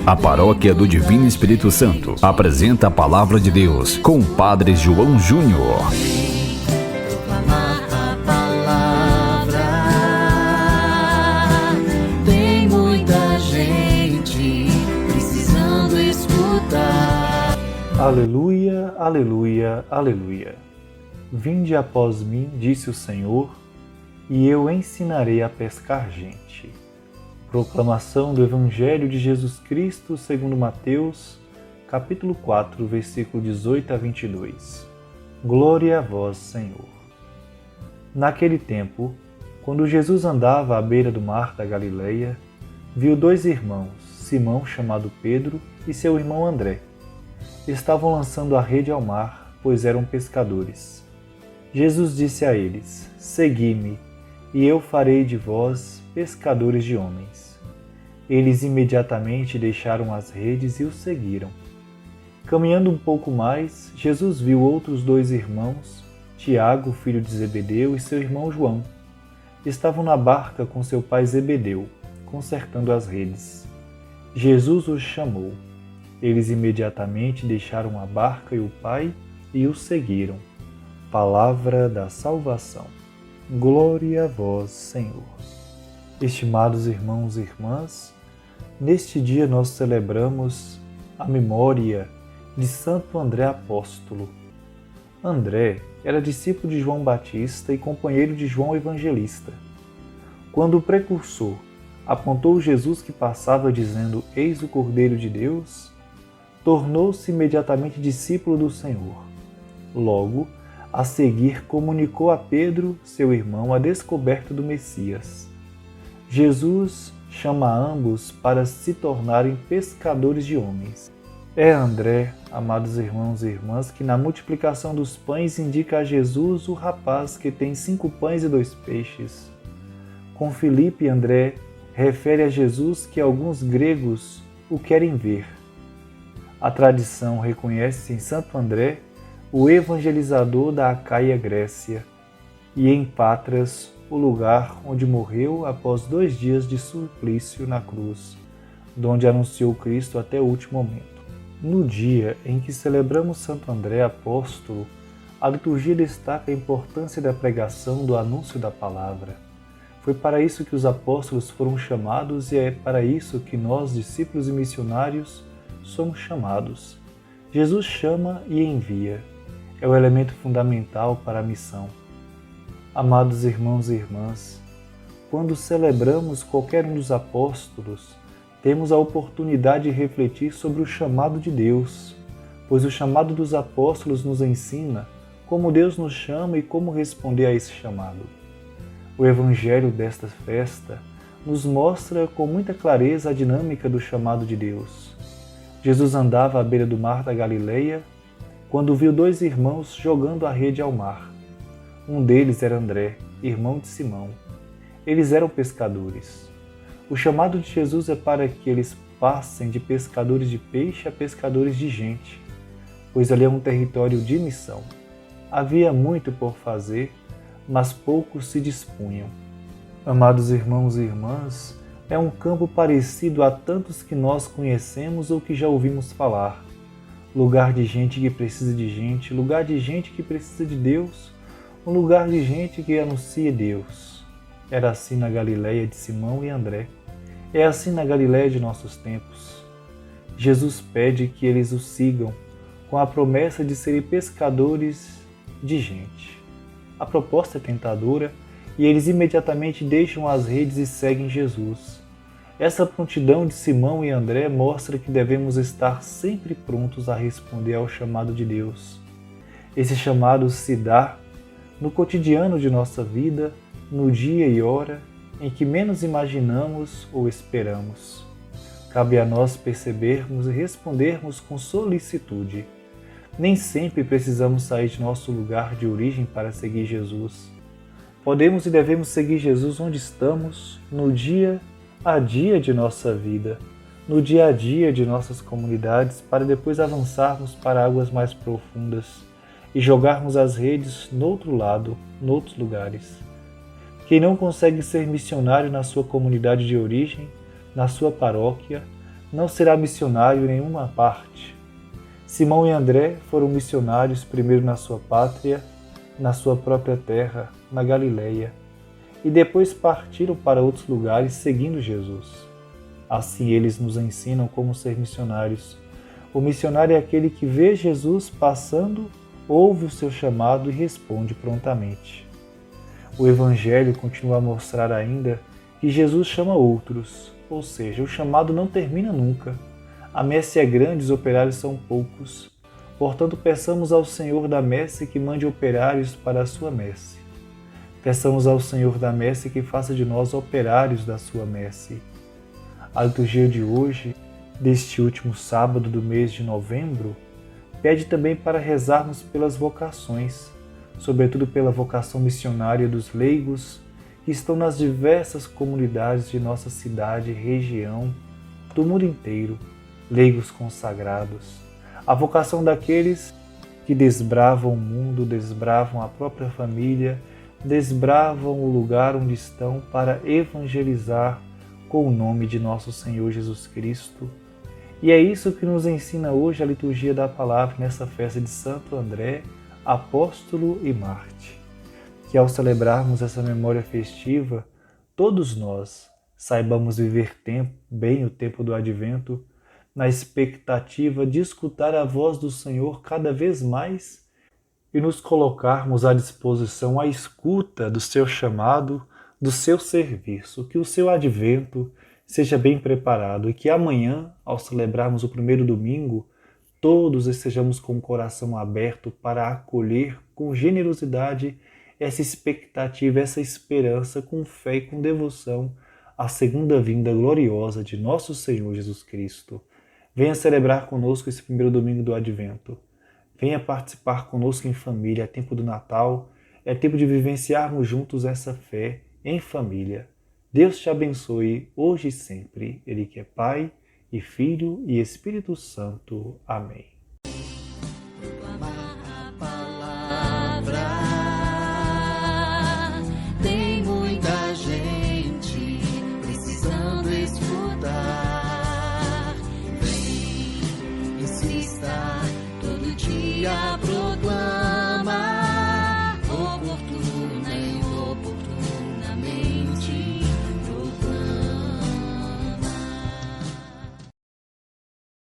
A Paróquia do Divino Espírito Santo apresenta a Palavra de Deus com o Padre João Júnior. Proclamar a palavra. Tem muita gente precisando escutar. Aleluia, aleluia, aleluia. Vinde após mim, disse o Senhor, e eu ensinarei a pescar gente. Proclamação do Evangelho de Jesus Cristo segundo Mateus, capítulo 4, versículo 18 a 22. Glória a vós, Senhor. Naquele tempo, quando Jesus andava à beira do mar da Galileia, viu dois irmãos, Simão, chamado Pedro, e seu irmão André. Estavam lançando a rede ao mar, pois eram pescadores. Jesus disse a eles: Segui-me, e eu farei de vós pescadores de homens. Eles imediatamente deixaram as redes e o seguiram. Caminhando um pouco mais, Jesus viu outros dois irmãos, Tiago, filho de Zebedeu, e seu irmão João. Estavam na barca com seu pai Zebedeu, consertando as redes. Jesus os chamou. Eles imediatamente deixaram a barca e o pai e o seguiram. Palavra da salvação. Glória a vós, Senhor. Estimados irmãos e irmãs, neste dia nós celebramos a memória de Santo André Apóstolo. André era discípulo de João Batista e companheiro de João Evangelista. Quando o precursor apontou Jesus que passava dizendo: Eis o Cordeiro de Deus, tornou-se imediatamente discípulo do Senhor. Logo, a seguir, comunicou a Pedro, seu irmão, a descoberta do Messias. Jesus chama ambos para se tornarem pescadores de homens. É André, amados irmãos e irmãs, que na multiplicação dos pães indica a Jesus o rapaz que tem 5 pães e 2 peixes. Com Filipe, André refere a Jesus que alguns gregos o querem ver. A tradição reconhece em Santo André o evangelizador da Acaia Grécia, e em Patras, o lugar onde morreu após 2 dias de suplício na cruz, donde anunciou Cristo até o último momento. No dia em que celebramos Santo André Apóstolo, a liturgia destaca a importância da pregação do anúncio da palavra. Foi para isso que os apóstolos foram chamados e é para isso que nós, discípulos e missionários, somos chamados. Jesus chama e envia. É o elemento fundamental para a missão. Amados irmãos e irmãs, quando celebramos qualquer um dos apóstolos, temos a oportunidade de refletir sobre o chamado de Deus, pois o chamado dos apóstolos nos ensina como Deus nos chama e como responder a esse chamado. O Evangelho desta festa nos mostra com muita clareza a dinâmica do chamado de Deus. Jesus andava à beira do mar da Galileia quando viu 2 irmãos jogando a rede ao mar. Um deles era André, irmão de Simão. Eles eram pescadores. O chamado de Jesus é para que eles passem de pescadores de peixe a pescadores de gente, pois ali é um território de missão. Havia muito por fazer, mas poucos se dispunham. Amados irmãos e irmãs, é um campo parecido a tantos que nós conhecemos ou que já ouvimos falar. Lugar de gente que precisa de gente, lugar de gente que precisa de Deus, um lugar de gente que anuncia Deus. Era assim na Galileia de Simão e André. É assim na Galileia de nossos tempos. Jesus pede que eles o sigam, com a promessa de serem pescadores de gente. A proposta é tentadora e eles imediatamente deixam as redes e seguem Jesus. Essa prontidão de Simão e André mostra que devemos estar sempre prontos a responder ao chamado de Deus. Esse chamado se dá no cotidiano de nossa vida, no dia e hora em que menos imaginamos ou esperamos. Cabe a nós percebermos e respondermos com solicitude. Nem sempre precisamos sair de nosso lugar de origem para seguir Jesus. Podemos e devemos seguir Jesus onde estamos, no dia a dia de nossa vida, no dia a dia de nossas comunidades, para depois avançarmos para águas mais profundas e jogarmos as redes no outro lado, noutros lugares. Quem não consegue ser missionário na sua comunidade de origem, na sua paróquia, não será missionário em nenhuma parte. Simão e André foram missionários primeiro na sua pátria, na sua própria terra, na Galileia, e depois partiram para outros lugares seguindo Jesus. Assim eles nos ensinam como ser missionários. O missionário é aquele que vê Jesus passando, ouve o seu chamado e responde prontamente. O Evangelho continua a mostrar ainda que Jesus chama outros, ou seja, o chamado não termina nunca. A messe é grande, os operários são poucos. Portanto, peçamos ao Senhor da messe que mande operários para a sua messe. Peçamos ao Senhor da messe que faça de nós operários da sua messe. A liturgia de hoje, deste último sábado do mês de novembro, pede também para rezarmos pelas vocações, sobretudo pela vocação missionária dos leigos que estão nas diversas comunidades de nossa cidade e região, do mundo inteiro, leigos consagrados. A vocação daqueles que desbravam o mundo, desbravam a própria família, desbravam o lugar onde estão para evangelizar com o nome de nosso Senhor Jesus Cristo. E é isso que nos ensina hoje a liturgia da palavra nessa festa de Santo André, apóstolo e mártir. Que ao celebrarmos essa memória festiva, todos nós saibamos viver bem o tempo do advento, na expectativa de escutar a voz do Senhor cada vez mais e nos colocarmos à disposição à escuta do seu chamado, do seu serviço, que o seu advento seja bem preparado e que amanhã, ao celebrarmos o primeiro domingo, todos estejamos com o coração aberto para acolher com generosidade essa expectativa, essa esperança, com fé e com devoção, a segunda vinda gloriosa de nosso Senhor Jesus Cristo. Venha celebrar conosco esse primeiro domingo do Advento. Venha participar conosco em família. É tempo do Natal, é tempo de vivenciarmos juntos essa fé em família. Deus te abençoe hoje e sempre. Ele que é Pai e Filho e Espírito Santo. Amém. Tem muita gente precisando escutar. Vem, insista, todo dia.